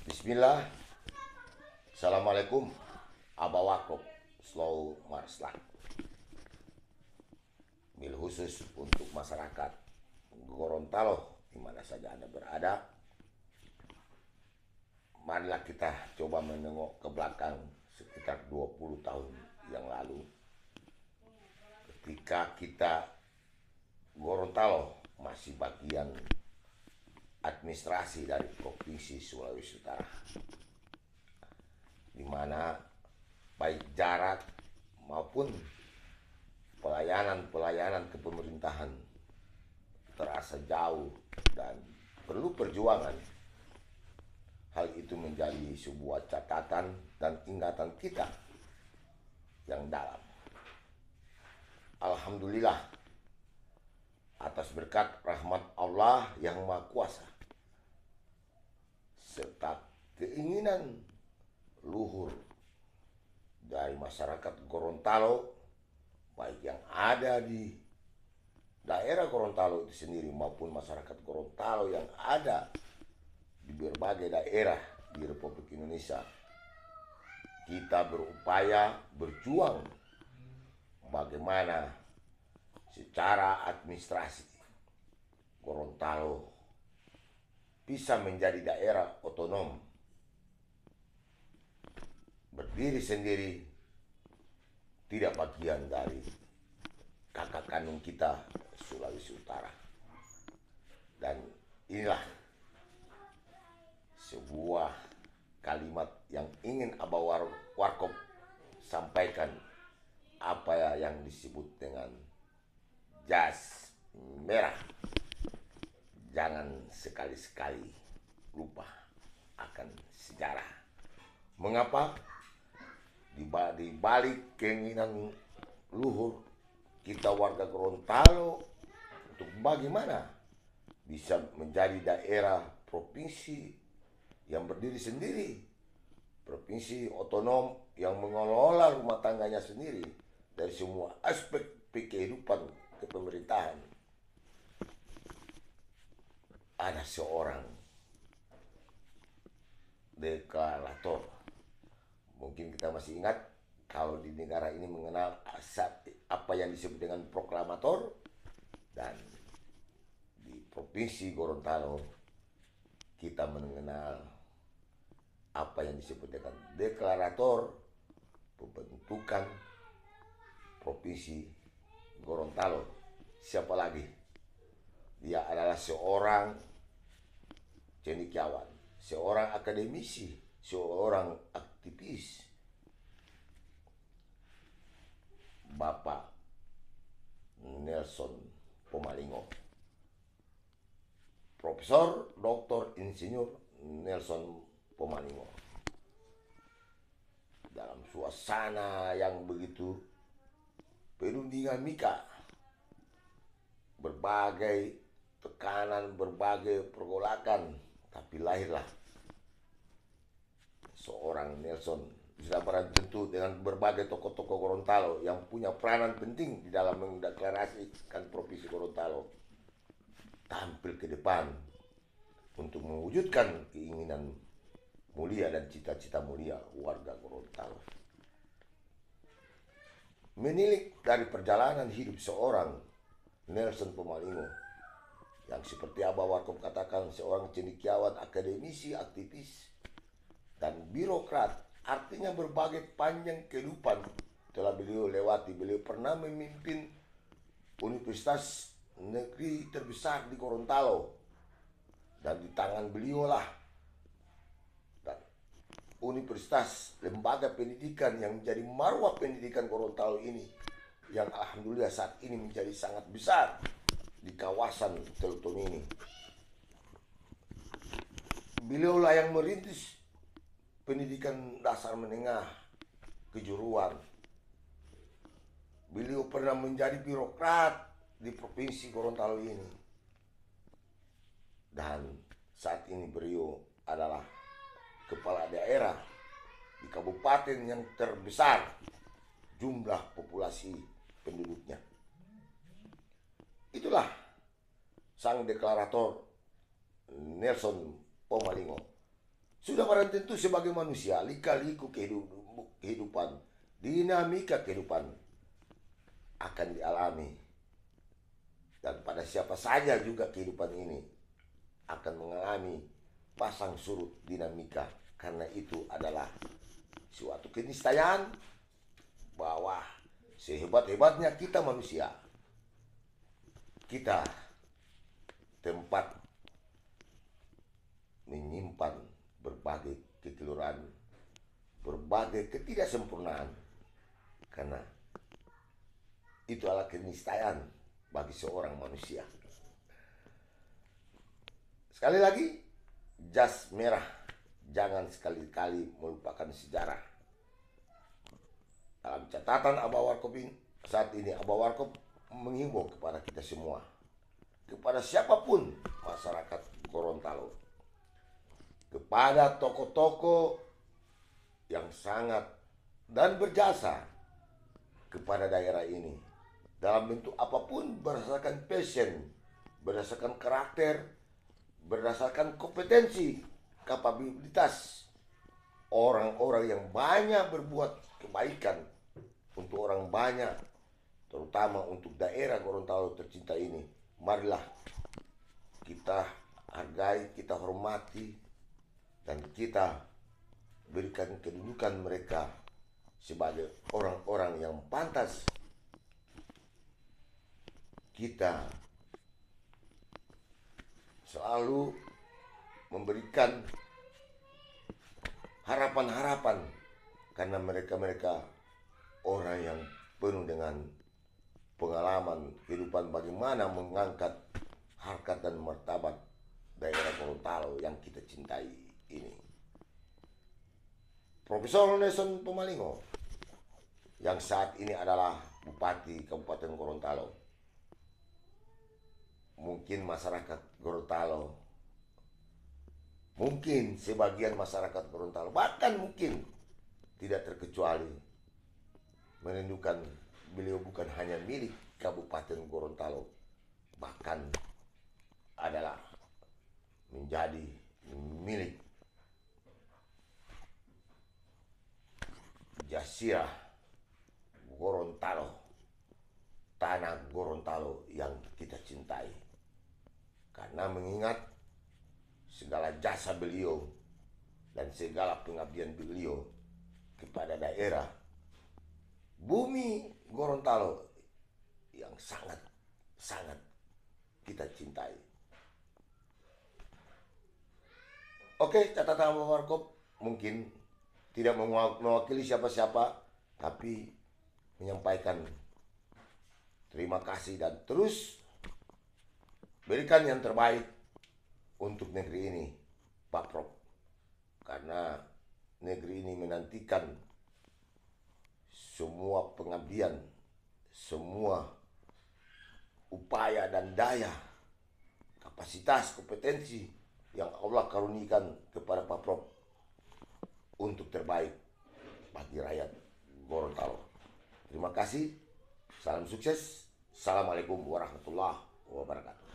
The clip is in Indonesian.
Bismillah. Assalamualaikum. Abawakop Slow Marslan. Bil khusus untuk masyarakat Gorontalo di mana saja Anda berada. Marilah kita coba menengok ke belakang sekitar 20 tahun yang lalu. Ketika kita Gorontalo masih bagian administrasi dari Provinsi Sulawesi Utara, di mana baik jarak maupun pelayanan kepemerintahan terasa jauh dan perlu perjuangan. Hal itu menjadi sebuah catatan dan ingatan kita yang dalam. Alhamdulillah atas berkat rahmat Allah yang Maha Kuasa serta keinginan luhur dari masyarakat Gorontalo, baik yang ada di daerah Gorontalo itu sendiri maupun masyarakat Gorontalo yang ada di berbagai daerah di Republik Indonesia, kita berupaya berjuang bagaimana secara administrasi Gorontalo bisa menjadi daerah otonom, berdiri sendiri, tidak bagian dari kakak kandung kita Sulawesi Utara. Dan inilah sebuah kalimat yang ingin Abah Warkop sampaikan, apa yang disebut dengan jas merah. Jangan sekali-sekali lupa akan sejarah. Mengapa? Di balik keinginan luhur kita warga Gorontalo untuk bagaimana bisa menjadi daerah provinsi yang berdiri sendiri, provinsi otonom yang mengelola rumah tangganya sendiri dari semua aspek kehidupan kepemerintahan. Ada seorang deklarator. Mungkin kita masih ingat kalau di negara ini mengenal apa yang disebut dengan proklamator, dan di Provinsi Gorontalo kita mengenal apa yang disebut dengan deklarator pembentukan Provinsi Gorontalo. Siapa lagi? Dia adalah seorang cendekiawan, seorang akademisi, seorang aktivis, Bapak Nelson Pomalingo. Profesor Dr. Insinyur Nelson Pomalingo. Dalam suasana yang begitu penuh dinamika, berbagai tekanan, berbagai pergolakan, tapi lahirlah seorang Nelson, sudah barang tentu dengan berbagai tokoh-tokoh Gorontalo yang punya peranan penting di dalam mendeklarasikan Provinsi Gorontalo, tampil ke depan untuk mewujudkan keinginan mulia dan cita-cita mulia warga Gorontalo. Menilik dari perjalanan hidup seorang Nelson Pomalingo yang seperti Abah Warkop katakan, seorang cendekiawan, akademisi, aktivis, dan birokrat, artinya berbagai panjang kehidupan telah beliau lewati. Beliau pernah memimpin universitas negeri terbesar di Gorontalo, dan di tangan beliau lah dan universitas, lembaga pendidikan yang menjadi marwah pendidikan Gorontalo ini, yang alhamdulillah saat ini menjadi sangat besar di kawasan Telkom ini. Beliaulah yang merintis pendidikan dasar menengah kejuruan. Beliau pernah menjadi birokrat di Provinsi Gorontalo ini. Dan saat ini beliau adalah kepala daerah di kabupaten yang terbesar jumlah populasi penduduknya. Itulah sang deklarator Nelson Pomalingo. Sudah barang tentu sebagai manusia, lika-liku kehidupan, dinamika kehidupan akan dialami. Dan pada siapa saja juga kehidupan ini akan mengalami pasang surut dinamika. Karena itu adalah suatu keniscayaan bahwa sehebat-hebatnya kita manusia, kita tempat menyimpan berbagai kekeliruan, berbagai ketidaksempurnaan, karena itu adalah keniscayaan bagi seorang manusia. Sekali lagi, jas merah, jangan sekali-kali melupakan sejarah. Dalam catatan Abah Warkop saat ini, Abah Warkop menghimbau kepada kita semua, kepada siapapun masyarakat Gorontalo, kepada tokoh-tokoh yang sangat dan berjasa kepada daerah ini dalam bentuk apapun, berdasarkan passion, berdasarkan karakter, berdasarkan kompetensi, kapabilitas orang-orang yang banyak berbuat kebaikan untuk orang banyak, terutama untuk daerah Gorontalo tercinta ini. Marilah kita hargai, kita hormati, dan kita berikan kedudukan mereka sebagai orang-orang yang pantas kita selalu memberikan harapan-harapan, karena mereka orang yang penuh dengan pengalaman kehidupan bagaimana mengangkat harkat dan martabat daerah Gorontalo yang kita cintai ini. Profesor Nelson Pomalingo yang saat ini adalah Bupati Kabupaten Gorontalo. Mungkin masyarakat Gorontalo, mungkin sebagian masyarakat Gorontalo, bahkan mungkin tidak terkecuali merindukan beliau bukan hanya milik Kabupaten Gorontalo, bahkan adalah menjadi milik Jazirah Gorontalo, tanah Gorontalo yang kita cintai. Karena mengingat segala jasa beliau dan segala pengabdian beliau kepada daerah bumi Gorontalo yang sangat kita cintai. Oke, catatan Abah Warkop mungkin tidak mewakili siapa-siapa, tapi menyampaikan terima kasih dan terus berikan yang terbaik untuk negeri ini, Pak Prof. Karena negeri ini menantikan semua pengabdian, semua upaya dan daya, kapasitas, kompetensi yang Allah karunikan kepada Pak Prof untuk terbaik bagi rakyat Gorontalo. Terima kasih, salam sukses, assalamualaikum warahmatullahi wabarakatuh.